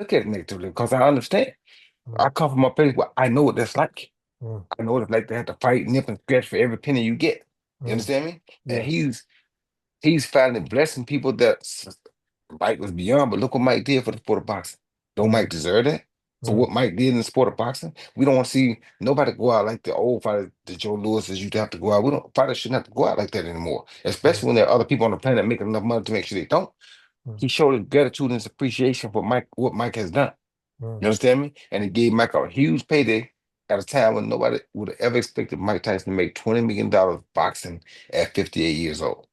look at it negatively because I understand. Mm, I come from a place where I know what that's like. mm, I know what it's like to have to fight, nip and scratch for every penny you get. You mm. understand me? And Yes. he's finally blessing people that Mike was beyond. But look what Mike did for the sport of boxing. Don't Mm, Mike deserve that? For mm, what Mike did in the sport of boxing, we don't want to see nobody go out like the old fighters, the Joe Lewis's used to have to go out. We don't Fighters shouldn't have to go out like that anymore. mm, Especially when there are other people on the planet making enough money to make sure they don't. mm, He showed his gratitude and his appreciation for Mike, what Mike has done. mm. You understand me? And it gave Mike a huge payday at a time when nobody would have ever expected Mike Tyson to make $20 million boxing at 58 years old.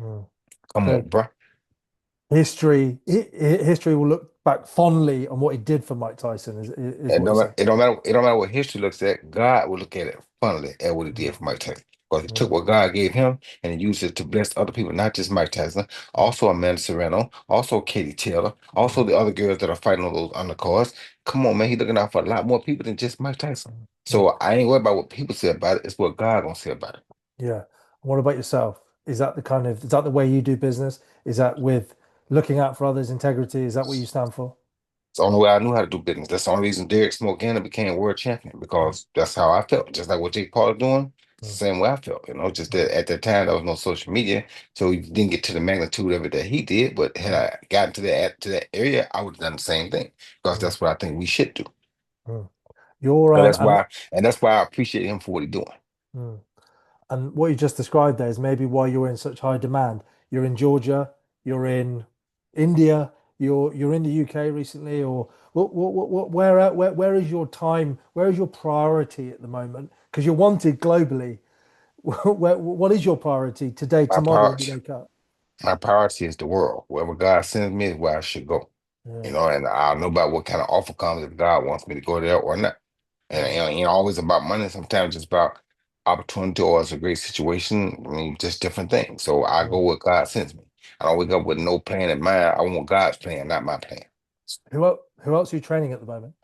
Mm. Come So on, bro. history will look back fondly on what he did for Mike Tyson, is And what you're no matter, saying. it don't matter what history looks at, God will look at it funnily at what he Mm, did for Mike Tyson. Because he took mm, what God gave him and he used it to bless other people, not just Mike Tyson, mm, also Amanda Serrano, also Katie Taylor, also mm, the other girls that are fighting on those undercards. Come on, man, he's looking out for a lot more people than just Mike Tyson. mm, So mm. I ain't worried about what people say about it. It's what God gonna say about it. Yeah. What about yourself? Is that the way you do business? Is that with looking out for others' integrity? Is that what you stand for? It's the only way I knew how to do business. That's the only reason Derek Smoke Gannon became world champion Mm, because that's how I felt. Just like what Jake Paul is doing, it's mm, the same way I felt. Just mm, that at that time there was no social media, so he didn't get to the magnitude of it that he did. But had mm, I gotten to that area, I would have done the same thing because mm, that's what I think we should do. mm. You're And that's why I appreciate him for what he's doing. mm. And what you just described there is maybe why you're in such high demand. You're in Georgia, you're in India, you're in the UK recently, or where is your time? Where is your priority at the moment? Because you're wanted globally. What is your priority today, My tomorrow when you priority, wake up? my priority is the world. Wherever God sends me is where I should go. Yeah. And I know about what kind of offer comes if God wants me to go there or not. And Mm, it ain't always about money. Sometimes it's about opportunity or it's a great situation. I mean, just different things. So I go mm, where God sends me. I don't wake up mm. with no plan in mind. I want God's plan, not my plan. Who else are you training at the moment?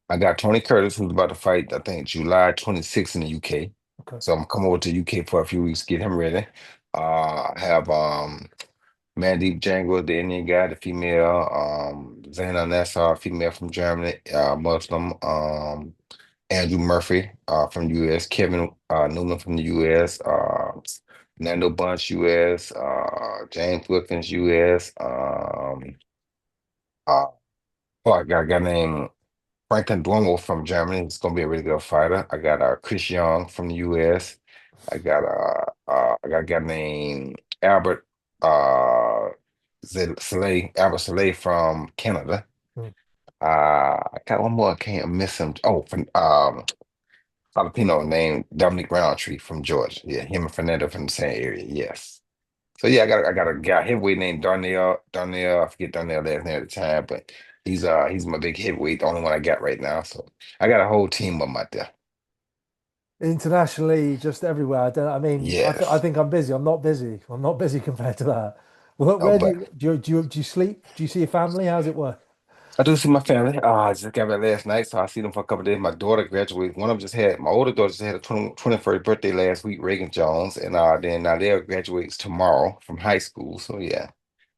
I got Tony Curtis, who's about to fight, I think, July 26th in the UK. Okay. So I'm coming over to the UK for a few weeks, get him ready. I have Mandeep Jangwa, the Indian guy, the female, Zaina Nassar, female from Germany, Muslim, Andrew Murphy from the US, Kevin Newman from the US, Nando Bunch US, James Wilkins US, uh, oh, I got a guy named Franklin Duomo from Germany. He's gonna be a really good fighter. I got Chris Young from the US. I got a guy named Albert uh Albert Saleh from Canada. Mm. I got one more. I can't miss him. Oh, from Filipino named Dominic Roundtree from Georgia. Yeah, him and Fernando from the same area. Yes. So yeah, I got a guy heavyweight named Darnell. I forget Darnell last name at the time, but he's my big heavyweight, the only one I got right now. So I got a whole team of them out there. Internationally, just everywhere. I Yes. think I'm busy. I'm not busy. I'm not busy compared to that. Oh, Where but do you sleep? Do you see your family? How's it work? I do see my family. I just got back last night, so I see them for a couple of days. My daughter graduated. One of them just had my older daughter just had a 21st birthday last week, Reagan Jones, and then now they're graduates tomorrow from high school. So yeah,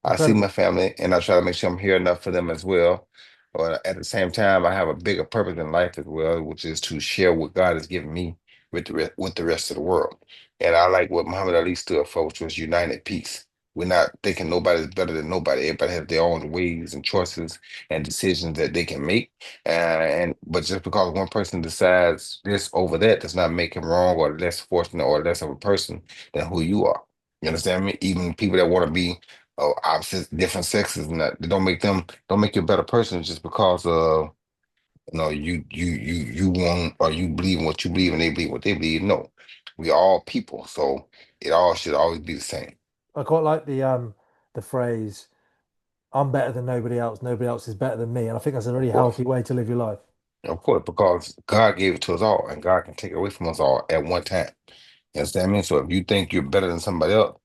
I see my Incredible. family, and I try to make sure I'm here enough for them as well. But at the same time, I have a bigger purpose in life as well, which is to share what God has given me with with the rest of the world. And I like what Muhammad Ali stood for, which was united peace. We're not thinking nobody's better than nobody. Everybody has their own ways and choices and decisions that they can make. And but just because one person decides this over that does not make him wrong or less fortunate or less of a person than who you are. You understand me? Even people that want to be opposites, different sexes, and that they don't make you a better person just because you want or you believe in what you believe and they believe what they believe. No, we are all people, so it all should always be the same. I quite like the phrase, I'm better than nobody else, nobody else is better than me. And I think that's a really Of course. healthy way to live your life. Of course, because God gave it to us all, and God can take it away from us all at one time. You understand me? So if you think you're better than somebody else,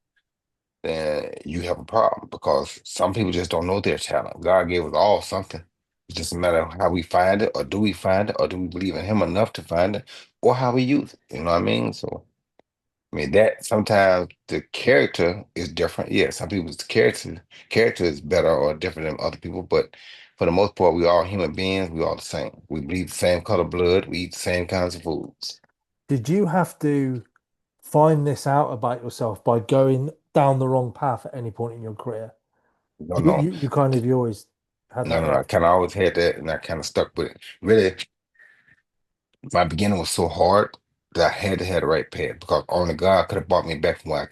then you have a problem because some people just don't know their talent. God gave us all something. It's just a matter of how we find it, or do we find it, or do we believe in Him enough to find it, or how we use it. You know what I mean? So, I mean that sometimes the character is different. Yeah, some people's character is better or different than other people, but for the most part, we all human beings. We all the same. We bleed the same color blood. We eat the same kinds of foods. Did you have to find this out about yourself by going down the wrong path at any point in your career? No, You no, you, you kind of you always had no, that, no, no. I right? kind of always had that, and I kind of stuck with it. Really, my beginning was so hard that I had to have the right path because only God could have brought me back from where I